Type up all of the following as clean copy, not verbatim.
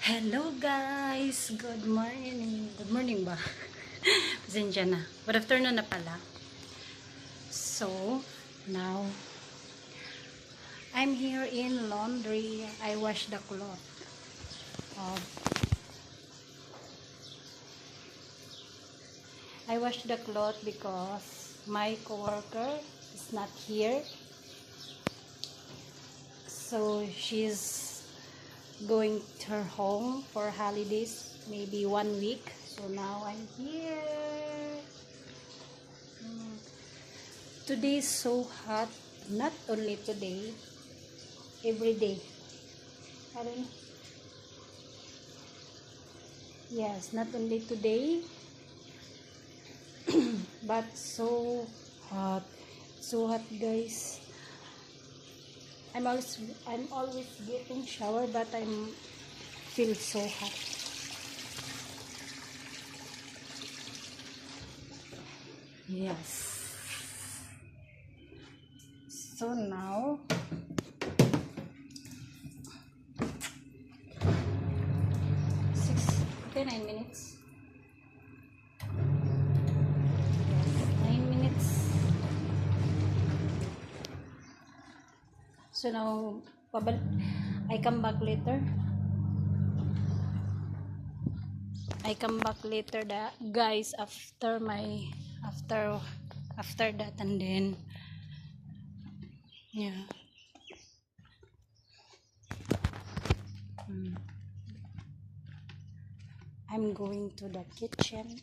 Hello guys! Good morning. Good morning ba? Pasensya na. Good afternoon na pala. So, now, I'm here in laundry. I wash the cloth. I wash the cloth because my coworker is not here. So, she's going to her home for holidays, maybe 1 week. So, now I'm here. Today is so hot. Not only today, every day. I don't know. Yes, not only today, but so hot. So hot, guys. I'm always getting shower, but I'm feel so hot. Yes. So now, 9 minutes. Yes, 9 minutes. So now, I come back later. I come back later, guys, after that, and then yeah. I'm going to the kitchen.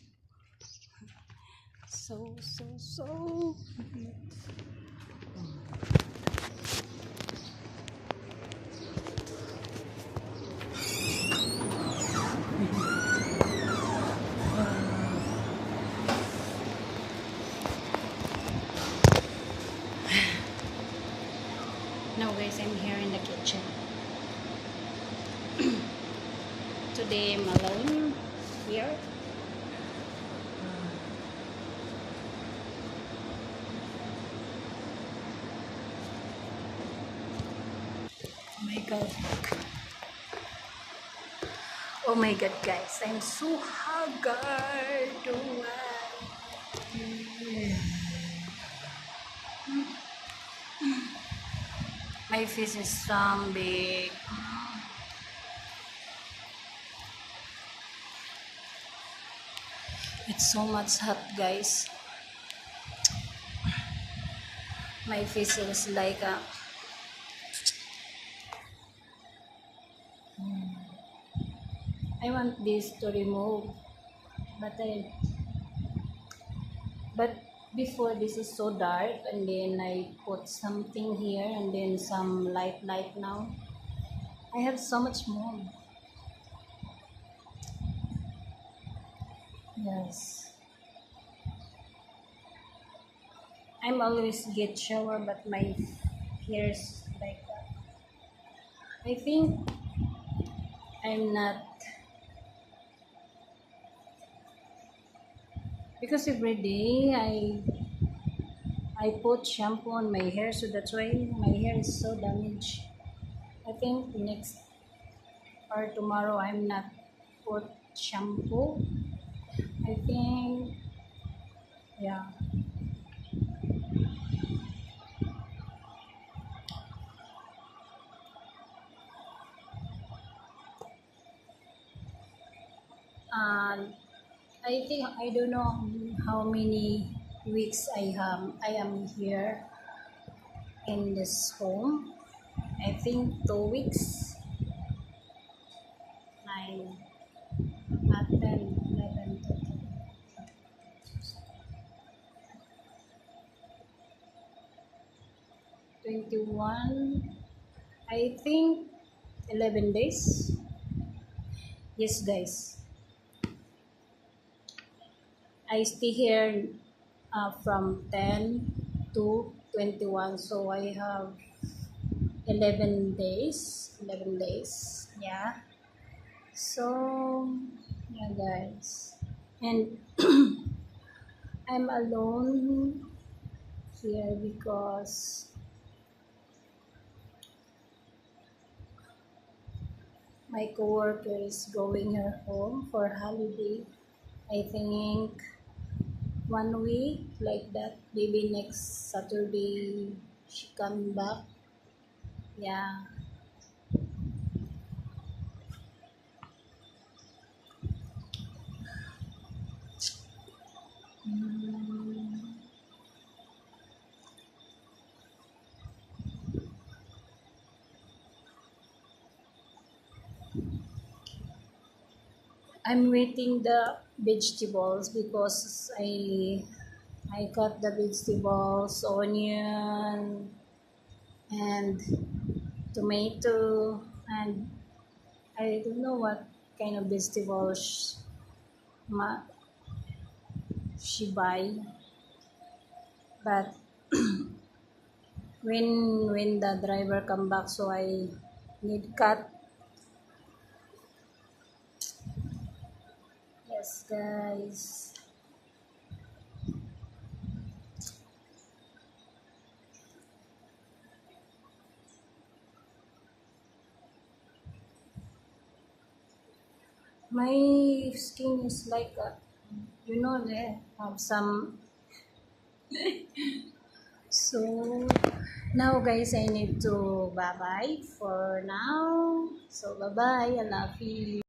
So now, guys, I'm here in the kitchen. Today I'm alone here. Oh my god. Oh my god, guys, I'm so haggard. Oh, my face is so big. It's so much hot, guys. My face is like a I want this to remove, but but before, this is so dark, and then I put something here, and then some light now. I have so much more. Yes. I'm always get shower, but my hair's like that. I think I'm not, because every day I put shampoo on my hair, so that's why my hair is so damaged. I think next or tomorrow I'm not put shampoo. I think, yeah. I think I don't know how many weeks I am here in this home. I think 2 weeks, 9, 10, 11, 21. I think 11 days. Yes, guys. I stay here from 10 to 21, so I have 11 days. 11 days. Yeah. So, yeah, guys. And I'm alone here because My coworker is going her home for holiday. I think 1 week like that. Maybe next Saturday she come back. Yeah. Mm, I'm waiting the vegetables because I cut the vegetables, onion and tomato and I don't know what kind of vegetables ma- she buy, but when the driver come back, so I need cut. Yes, guys. My skin is like they have some. So now, guys, I need to bye bye for now. So bye bye. I love you.